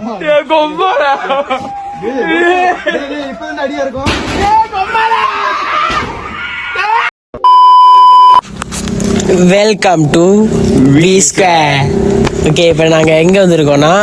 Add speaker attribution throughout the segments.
Speaker 1: Welcome to V square. Okay, இப்போ நாங்கள் எங்கே வந்திருக்கோம்னா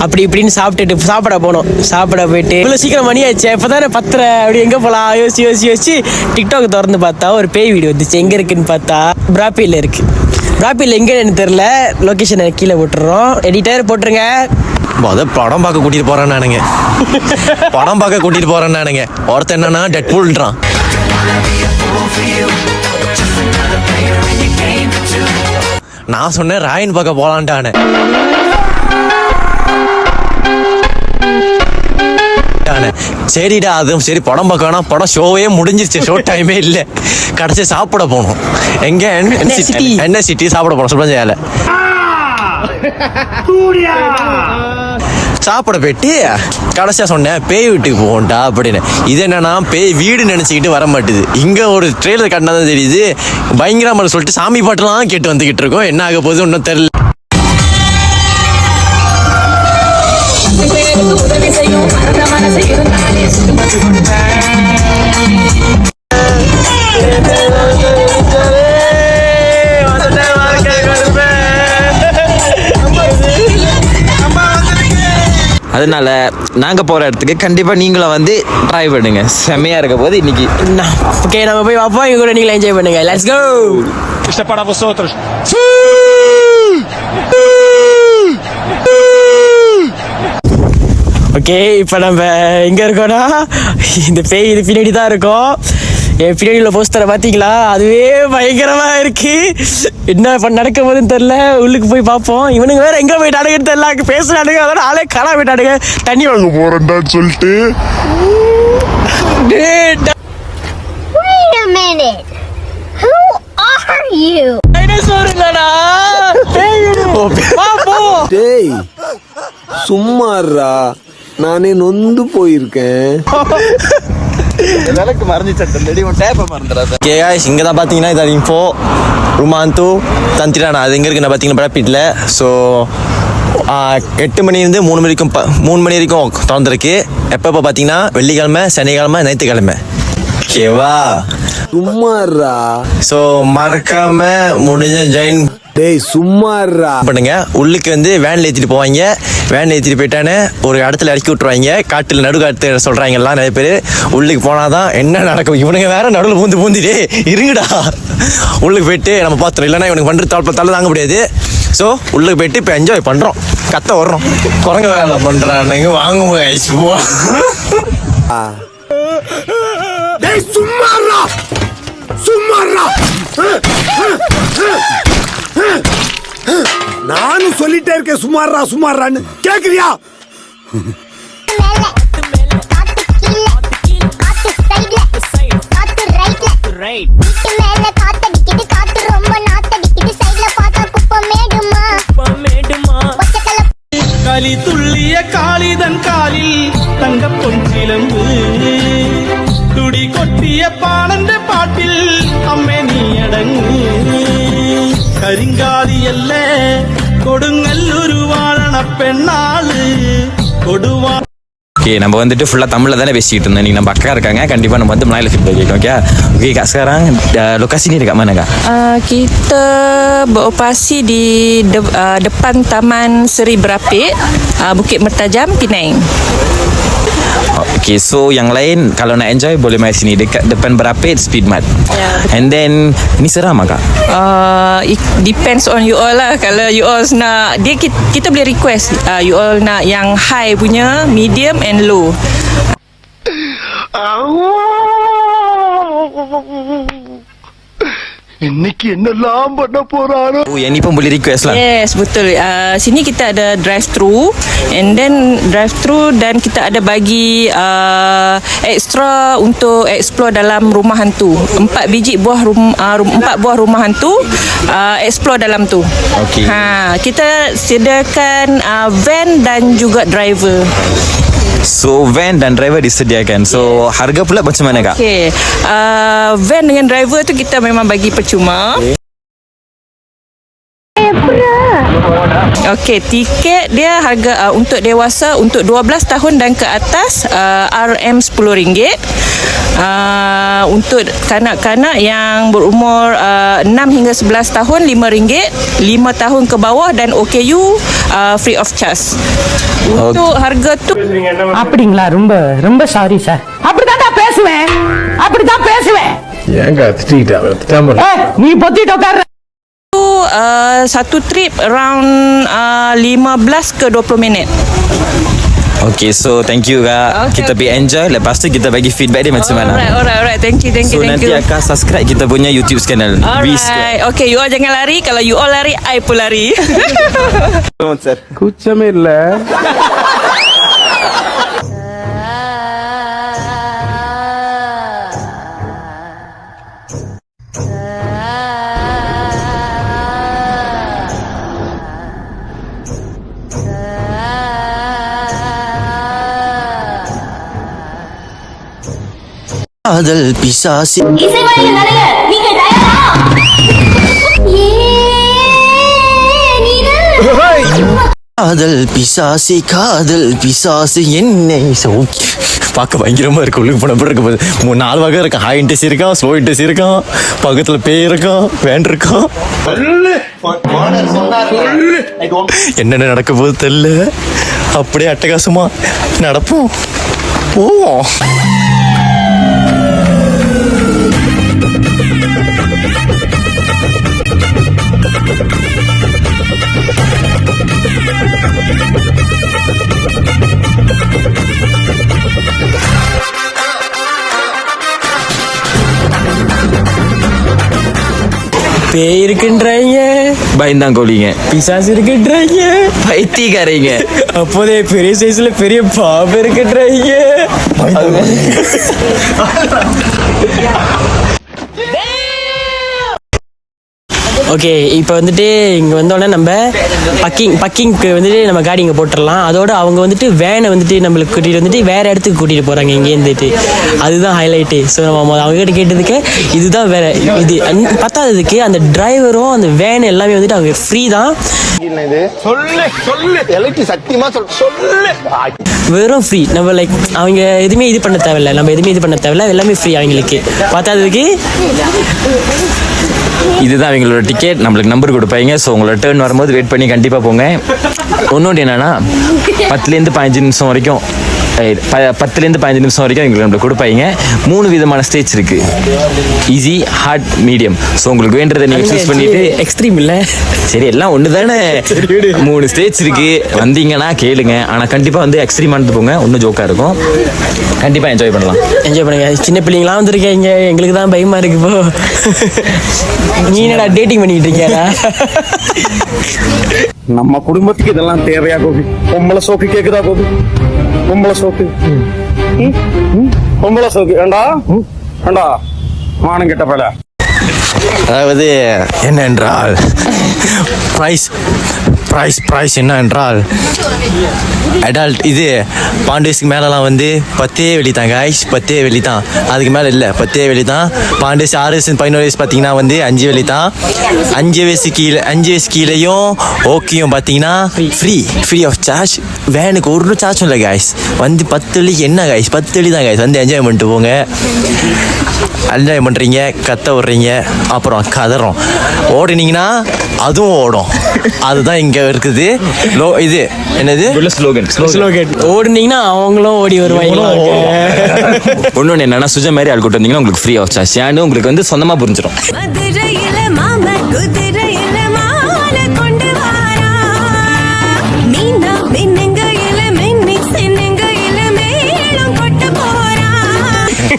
Speaker 1: அப்படி இப்படின்னு சாப்பிட போனோம். சாப்பிட போயிட்டு இவ்வளோ சீக்கிரம் மணி ஆச்சு. இப்போ தானே 10:30 அப்படி எங்கே போகலாம் யோசிச்சு டிக்டாக் திறந்து பார்த்தா ஒரு பேய் வீடியோ வந்துச்சு. எங்கே இருக்குன்னு பார்த்தா பிராப்பியில் இருக்குது. பிராப்பியில் எங்கேன்னு தெரில. லொக்கேஷனை கீழே போட்டுறோம். எடிட்டர் போட்டுருங்க.
Speaker 2: படம் பார்க்க கூட்டிட்டு போறேன் நானுங்க. படம் பார்க்க கூட்டிட்டு போறேன் நானுங்க. ஒருத்தன் என்னன்னா டெட்பூல்ன்றான். நான் சொன்னேன் ராயன் பார்க்க போலான்ட்டானே. சரிடா, அதுவும் சரி படம் பார்க்க வேணா, படம் ஷோவே முடிஞ்சிருச்சு, ஷோ டைமே இல்லை. கடைசி சாப்பிட போனோம். எங்க என்ன சிட்டி சாப்பிட போனோம் சுப்ரஞ்சயால. சாப்பிட போயிட்டு கடைசியா சொன்னேன் பேய் வீட்டுக்கு போகண்டா அப்படின்னு. இது என்னன்னா பேய் வீடு நினைச்சுக்கிட்டு வர மாட்டுது. இங்க ஒரு ட்ரெயிலர் கட்டினாதான் தெரியுது. பயங்கரமா சொல்லிட்டு சாமி பாட்டுலாம் கேட்டு வந்துகிட்டு இருக்கோம். என்ன ஆக போகுது ஒன்றும் தெரியல.
Speaker 3: அதனால நாங்க போற இடத்துக்கு கண்டிப்பா நீங்களும் வந்து ட்ரை பண்ணுங்க. செம்மையா இருக்க போது இன்னைக்கு.
Speaker 1: ஓகே, நம்ம போய் பார்ப்போம். இங்க கூட நீங்களும் என்ஜாய் பண்ணுங்க. Let's go.
Speaker 4: Isto é para vosotros.
Speaker 1: Okay, இப்போ நம்ம எங்கே இருக்கோம்னா இந்த பேய் இது பின்னாடி தான் இருக்கோம். என் பின்னாடி உள்ள போஸ்டரை பார்த்தீங்களா? அதுவே பயங்கரமாக இருக்கு. என்ன நடக்க போதுன்னு தெரில. உள்ளுக்கு போய் பார்ப்போம். இவனுங்க வேற எங்கே போய் நடக்குன்னு தெரில. அங்கே பேசுறானுங்க. அதோட ஆளே காணா போயிட்டானுங்க. தண்ணி வாங்க போறேன்டான்னு சொல்லிட்டு.
Speaker 5: Wait a minute. Who are you?
Speaker 1: டைனோசருங்கடா.
Speaker 6: டேய் சும்மாறா, நானே நொந்து போயிருக்கேன்.
Speaker 2: இங்க தான் பாத்தீங்கன்னா இது இன்ஃபோ ருமாந்து தந்திரானா. அது எங்க இருக்குன்னு பாத்தீங்கன்னா பிராப்பிட்ல. ஸோ 8 மணிலேருந்து 3 மணி வரைக்கும் திறந்துருக்கு. எப்பப்போ பார்த்தீங்கன்னா வெள்ளிக்கிழமை, சனிக்கிழமை, ஞாயிற்றுக்கிழமை. ஓகேவா?
Speaker 6: சும்மாறா.
Speaker 2: ஸோ மறக்காம முடிஞ்ச ஜாயின்
Speaker 6: டேய் சும்மாறா
Speaker 2: பண்ணுங்க. உள்ளுக்கு வந்து வேன்ல ஏற்றிட்டு போவாங்க. வேன்ல ஏற்றிட்டு போயிட்டானே ஒரு இடத்துல இறக்கி விட்டுருவாங்க. காட்டில் நடுக்காட்டு சொல்றாங்க எல்லாம் நிறைய பேர். உள்ளுக்கு போனாதான் என்ன நடக்கும். இவனுங்க வேற நடுவில் பூந்துட்டே இருங்கடா. உள்ளுக்கு போயிட்டு நம்ம பார்த்துரும். இல்லைன்னா இவனுக்கு பண்ணுற தலை தாங்க முடியாது. ஸோ உள்ளுக்கு போயிட்டு இப்போ என்ஜாய் பண்ணுறோம். கத்த வர்றோம். குரங்க வேலை பண்ணுறானுங்க. வாங்குவோம்.
Speaker 6: சும்மாறா சும்மாறா. நானும் சொல்லிட்டே இருக்கேன் சும்மாறா சும்மாறான்னு. கேக்குறியா?
Speaker 4: களி துள்ளிய காளிதன் காலில் தங்க பொன்சிலம்பு துடி கொட்டிய பானந்த பாட்டில் அம்மே நீ அடங்கு. கரிங்காலி அல்ல கொடுங்கல் உருவாழன பெண்ணாளு கொடுவா.
Speaker 3: ஓகே, நம்ம வந்துட்டு ஃபுல்லாக தமிழில் தானே பேசிக்கிட்டு இருந்தோம். நீங்கள் நம்ம அக்கா இருக்காங்க. கண்டிப்பாக நம்ம வந்து Melayu feedback கேட்கும். Oke, oke Kak, sekarang lokasi ini dekat mana Kak?
Speaker 7: Kita beroperasi di depan Taman Seri Berapit, Bukit Mertajam, Penang.
Speaker 3: Okay, so yang lain kalau nak enjoy boleh mai sini dekat depan Berapit Speedmart. And then ni seram Kak?
Speaker 7: It depends on you all lah. Kalau you all nak dia, kita boleh request you all nak yang high punya, medium and low.
Speaker 6: இன்னைக்கு என்னெல்லாம் பண்ண போறாரோ.
Speaker 3: Oh, yang ni pun boleh request lah.
Speaker 7: Yes, betul. Sini kita ada drive thru, and then drive thru, dan kita ada bagi extra untuk explore dalam rumah hantu. 4 biji buah 4 buah rumah hantu, explore dalam tu.
Speaker 3: Okey.
Speaker 7: Kita sediakan van dan juga driver.
Speaker 3: So van dan driver disediakan. So harga pula macam mana Kak?
Speaker 7: Okay, van dengan driver tu kita memang bagi percuma. Okey, tiket dia harga untuk dewasa untuk 12 tahun dan ke atas RM RM10. Untuk kanak-kanak yang berumur 6 hingga 11 tahun RM5, 5 tahun ke bawah dan OKU free of charge. Untuk harga tu
Speaker 8: அப்படிங்களா ரொம்ப ரொம்ப sorry sir அப்படிதான் பேசுவேன்
Speaker 6: ஏங்க திட்டிக்கிட்டா
Speaker 8: நீ பொத்திட்டு உட்கார
Speaker 7: satu trip around 15 ke 20 minit.
Speaker 3: Okay, so thank you kak.
Speaker 7: Okay,
Speaker 3: Kita pergi enjoy. Lepas tu kita bagi feedback dia macam mana.
Speaker 7: Alright. Thank you.
Speaker 3: So nanti akan subscribe kita punya YouTube channel.
Speaker 7: Alright. Okay, you all jangan lari. Kalau you all lari, I pun lari.
Speaker 6: குச்சமே இல்ல
Speaker 2: காதல் பிசாசி
Speaker 5: இசை வழியில் நடைய நீங்கள் தயாரா?
Speaker 2: காதல் பிசாசி என்னை சௌக்கி பார்க்க பயங்கரமா இருக்கு. உள்ளுக்கு போன பிறகு இருக்கு 4 வகை இருக்கு. ஹை இன்டெஸ் இருக்கான், ஸ்லோ இன்டெஸ் இருக்கான், பக்கத்துல பேய் இருக்கான், வேன் இருக்கான். என்னென்ன நடக்க போது தெரியல. அப்படியே அட்டகாசமா நடப்போம் போவோம்.
Speaker 1: பேய் இருக்குன்றாங்க,
Speaker 3: பயந்தாங்கோலிங்க,
Speaker 1: பிசாசு இருக்குன்றாங்க,
Speaker 3: பைத்தியக்காரங்க,
Speaker 1: அப்போதே பெரிய சைஸ்ல பெரிய பாம்பு இருக்குன்றாங்க. ஓகே, இப்போ வந்துட்டு இங்கே வந்தோடனே நம்ம பக்கிங்க்கு வந்துட்டு நம்ம காடி இங்கே போட்டுடலாம். அதோட அவங்க வந்துட்டு வேனை வந்துட்டு நம்மளுக்கு கூட்டிகிட்டு வந்துட்டு வேறு இடத்துக்கு கூட்டிகிட்டு போகிறாங்க இங்கேருந்துட்டு. அதுதான் ஹைலைட்டு. ஸோ நம்ம அவங்ககிட்ட கேட்டதுக்கு இதுதான் வேறு இது பத்தாததுக்கு அந்த டிரைவரும் அந்த வேன் எல்லாமே வந்துட்டு அவங்க ஃப்ரீ தான். வெறும் ஃப்ரீ. நம்ம லைக் அவங்க எதுவுமே இது பண்ண தேவையில்லை, நம்ம எதுவுமே இது பண்ண தேவையில்லை, எல்லாமே ஃப்ரீ அவங்களுக்கு. பத்தாததுக்கு
Speaker 3: இதுதான் அவங்களோட டிக்கெட். நம்மளுக்கு நம்பர் கொடுப்பாங்க. ஸோ உங்களோட டேர்ன் வரும்போது வெயிட் பண்ணி கண்டிப்பாக போங்க. ஒன்னொன்று என்னன்னா 10லேருந்து 15 நிமிஷம் வரைக்கும் 10லேருந்து 15 நிமிஷம் வரைக்கும் எங்களுக்கு நம்மளுக்கு கொடுப்பாங்க. 3 விதமான ஸ்டேஜ் இருக்கு. Easy, heart, medium. ஸோ உங்களுக்கு வேண்டதை நீங்கள் சூஸ் பண்ணிட்டு
Speaker 1: எக்ஸ்ட்ரீம் இல்லை,
Speaker 3: சரி எல்லாம் ஒன்று தானே. 3 ஸ்டேஜ் இருக்கு. வந்தீங்கன்னா கேளுங்க. ஆனால் கண்டிப்பாக வந்து எக்ஸ்ட்ரீமானது போங்க. இன்னும் ஜோக்காக இருக்கும். கண்டிப்பாக என்ஜாய் பண்ணலாம்.
Speaker 1: என்ஜாய் பண்ணுங்க. சின்ன பிள்ளைங்களாம் வந்திருக்கீங்க, எங்களுக்கு தான் பயமா இருக்கு. இப்போ நீ என்னடா டேட்டிங் பண்ணிக்கிட்டு இருக்கியாடா?
Speaker 6: நம்ம குடும்பத்துக்கு இதெல்லாம் தேவையா கோபி? பொம்பளை சோக்கு கேக்குதா கோபி? பொம்பளை சோக்கு ஏண்டா மானம் கெட்ட பல.
Speaker 2: அதாவது என்னென்றால் ப்ரைஸ் என்ன என்றால் அடல்ட் இது பாண்டேஸ்க்கு மேலெலாம் வந்து 10 வெள்ளி தான் காய்ஸ், 10 வெள்ளி தான். அதுக்கு மேலே இல்லை, 10 வெள்ளி தான். பாண்டேஸ் 6 வயசு 15 வயசு பார்த்தீங்கன்னா வந்து 5 வெள்ளி தான். 5 வயசு கீழேயும் ஓகேயும் பார்த்தீங்கன்னா ஃப்ரீ ஆஃப் சார்ஜ். வேனுக்கு ஒரு சார்ஜும் இல்லை காய்ஸ். வந்து 10 வெள்ளிக்கு என்ன காய்ஸ், 10 வெள்ளி தான் காய்ஸ். வந்து என்ஜாய் பண்ணிட்டு போங்க. என்ஜாய் பண்ணுறீங்க, கத்த விட்றீங்க, அப்புறம் கதறோம். ஓடினீங்கன்னா அதுவும் ஓடும். அதுதான் இங்கே இருக்குது. இது என்னது
Speaker 3: ஸ்லோகன்.
Speaker 1: ஓடுனீங்கன்னா அவங்களும் ஓடி வருவாங்க.
Speaker 3: இன்னொன்று என்னன்னா சுஜ மாதிரி ஆள் கூட்டு வந்தீங்கன்னா உங்களுக்கு ஃப்ரீ ஆஃப் சார்ஜ். ஏன்னு உங்களுக்கு வந்து சொந்தமாக புரிஞ்சிடும்.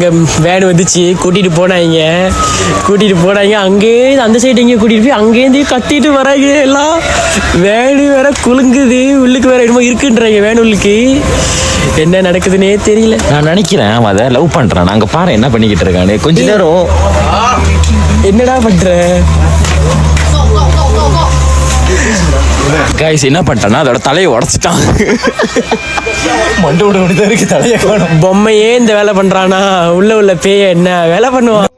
Speaker 1: இங்கே வேன் வந்துச்சு, கூட்டிகிட்டு போனாங்க. அங்கேயே அந்த சைடு எங்கேயும் கூட்டிகிட்டு போய் அங்கேருந்து கத்திட்டு வராங்க எல்லாம். வேனு வேற குலுங்குது, உள்ளுக்கு வேற என்னமோ இருக்குன்றாங்க. வேன் உள்ளுக்கு என்ன நடக்குதுன்னே தெரியல.
Speaker 3: நான் நினைக்கிறேன் அவன் அதை லவ் பண்ணுறான். நாங்கள் பாரு என்ன பண்ணிக்கிட்டு இருக்கானு. கொஞ்ச நேரம்
Speaker 1: என்னடா பண்ற
Speaker 3: கைஸ் என்ன பண்ணிட்டான்னா அதோட தலையை உடச்சிட்டான்.
Speaker 2: மண்டோட தான் இருக்கு தலையை காணும்.
Speaker 1: பொம்மையே இந்த வேலை பண்றானா? உள்ள பேய என்ன வேலை பண்ணுவான்?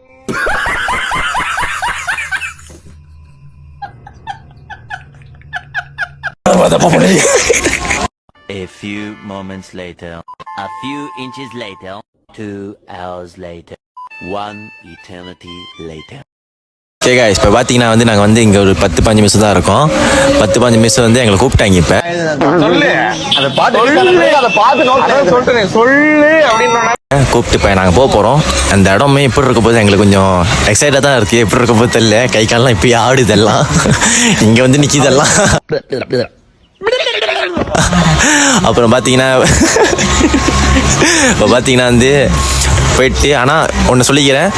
Speaker 9: moments later. A few inches later. 2 hours later. 1 eternity later.
Speaker 2: Okay guys, இப்போ பார்த்தீங்கன்னா வந்து நாங்கள் வந்து இங்கே ஒரு 10-15 நிமிஷம் தான் இருக்கோம். 10-15 நிமிஷம் வந்து எங்களை கூப்பிட்டாங்க. இப்போ கூப்பிட்டு போய் நாங்கள் போகிறோம். அந்த இடமே எப்படி இருக்க போது எங்களுக்கு கொஞ்சம் எக்ஸைட்டாக தான் இருக்குது. எப்படி இருக்க போது தெரியல. கை காலெலாம் இப்போயே ஆடுதெல்லாம். இங்கே வந்து நிற்கிதெல்லாம். அப்புறம் பார்த்தீங்கன்னா இப்போ பார்த்தீங்கன்னா வந்து போயிட்டு, ஆனால் ஒன்று சொல்லிக்கிறேன்,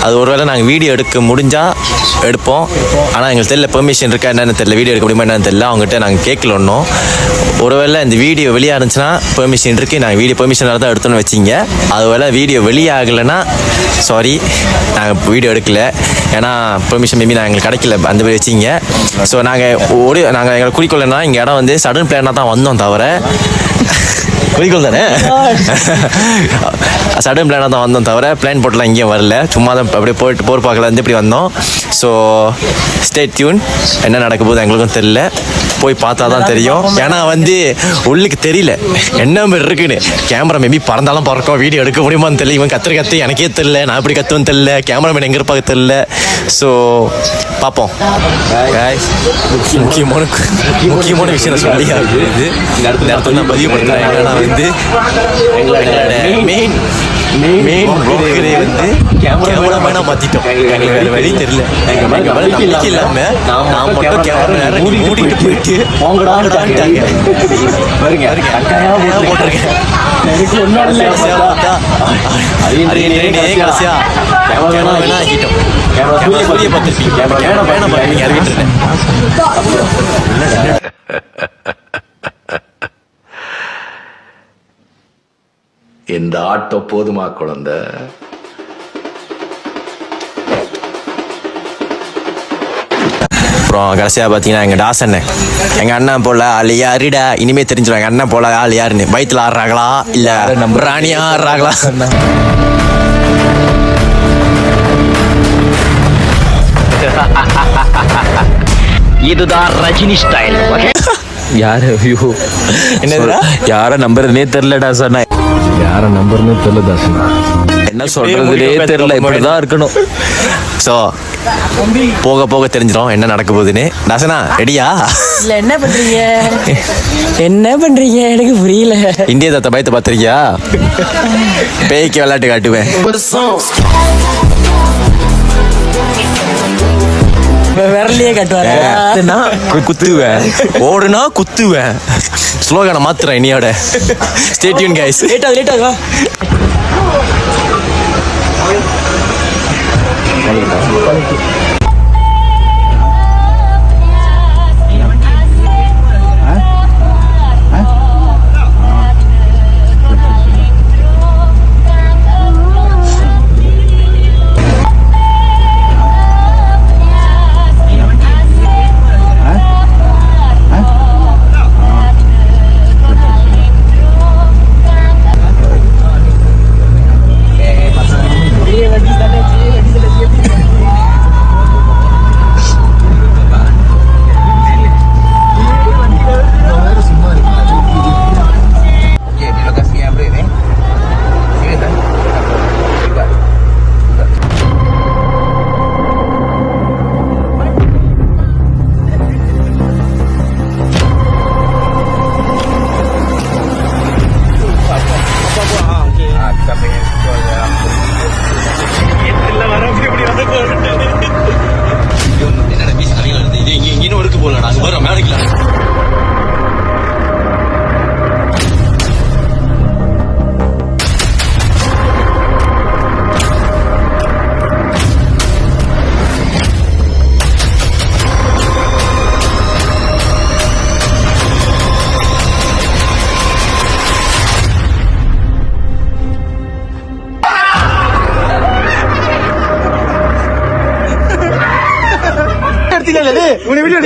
Speaker 2: அது ஒருவேளை நாங்கள் வீடியோ எடுக்க முடிஞ்சால் எடுப்போம். ஆனால் எங்களுக்கு தெரியல பெர்மிஷன் இருக்கா என்னென்னு தெரியல, வீடியோ எடுக்க முடியுமா என்னன்னு தெரியல. அவங்ககிட்ட நாங்கள் கேட்கல ஒன்றும். ஒருவேளை இந்த வீடியோ வெளியாக இருந்துச்சுன்னா பெர்மிஷன் இருக்குது, நாங்கள் வீடியோ பெர்மிஷனாக தான் எடுத்தோன்னு வச்சிங்க. அதுவேளை வீடியோ வெளியாகலைன்னா சாரி, நாங்கள் வீடியோ எடுக்கல. ஏன்னா பெர்மிஷன் மேபி நான் எங்களுக்கு கிடைக்கல, அந்த மாதிரி வச்சிங்க. ஸோ நாங்கள் எங்களை குறிக்கோள்னா இங்கே இடம் வந்து சடன் பிளானாக தான் வந்தோம், தவிர குறிக்கோள் தானே சடன் பிளானாக தான் வந்தோம், தவிர பிளான் போட்டுலாம் இங்கேயும் வரல. சும்மா தான் அப்படியே போயிட்டு போர் பார்க்கல வந்து இப்படி வந்தோம். ஸோ ஸ்டே டியூன், என்ன நடக்க போகுது எங்களுக்கும் தெரியல, போய் பார்த்தா தான் தெரியும். ஏன்னா வந்து உள்ளுக்கு தெரியல என்ன மாதிரி இருக்குன்னு. கேமரா மேபி பறந்தாலும் பறக்கும், வீடியோ எடுக்க முடியுமான்னு தெரியல. இவன் கற்று எனக்கே தெரியல, நான் எப்படி கற்றுன்னு தெரியல, கேமராமேன் எங்கே இருப்பாங்க தெரியல. ஸோ பார்ப்போம். முக்கியமான விஷயம் நான் சொல்லி ஆகுது. இந்த இடத்துல நான் பதிவு பண்ணுறேன். ஏன்னா வந்து எங்களோட மெயின் ப்ரோக்கரே வந்து கேமராமேனா மாத்திட்டோம். எங்களுக்கு வேற வழி தெரியல. எங்க மேல நம்பிக்கை இல்லாம நான் மட்டும் கேமரா நேரம் மூடிட்டு போயிட்டு போங்கடான்ட்டாங்க. போட்டிருக்கேன் கடைசியா கேமராமேனா ஆக்கிட்டோம். கேமரா பார்த்துருப்பீங்க, கேமராமேனா பார்ப்பீங்க அறிவிட்டு.
Speaker 6: இந்த ஆட்டோ போதுமா குழந்தை?
Speaker 2: அப்புறம் கடைசியாக பார்த்தீங்கன்னா எங்கள் டாஸ் அண்ணன், எங்கள் அண்ணன் போல ஆள் யாருடா இனிமேல் தெரிஞ்சிடும். எங்கள் அண்ணன் போல ஆள் யாருன்னு பயத்தில் ஆடுறாங்களா இல்லை ராணியாக ஆடுறாங்களா?
Speaker 9: இதுதான் ரஜினி ஸ்டைல்.
Speaker 3: யார ஐயோ
Speaker 2: என்னதுடா?
Speaker 3: யார நம்புறதுனே தெரியலடா சொன்ன.
Speaker 6: யார நம்பர்னு தெரியல தாசனா,
Speaker 3: என்ன சொல்றதுனே தெரியல. இப்படிதான் இருக்கணும்.
Speaker 2: ஸோ போக போக தெரிஞ்சிடும் என்ன நடக்க போகுதுன்னு. தாசனா ரெடியா?
Speaker 1: இல்ல என்ன பண்றீங்க? என்ன பண்றீங்க எனக்கு புரியல.
Speaker 2: இந்திய தாத்தா பயத்தை பார்த்துருக்கியா? பேய்க்கு விளையாட்டு காட்டுவேன்.
Speaker 1: விரலையே கட்டுவாரா?
Speaker 2: குத்துவேன், ஓடுனா குத்துவேன். ஸ்லோகனை மாத்துறேன் இனியோட. Stay tuned guys.
Speaker 1: லேட் ஆகுவா.
Speaker 6: உன்னை வீடியோ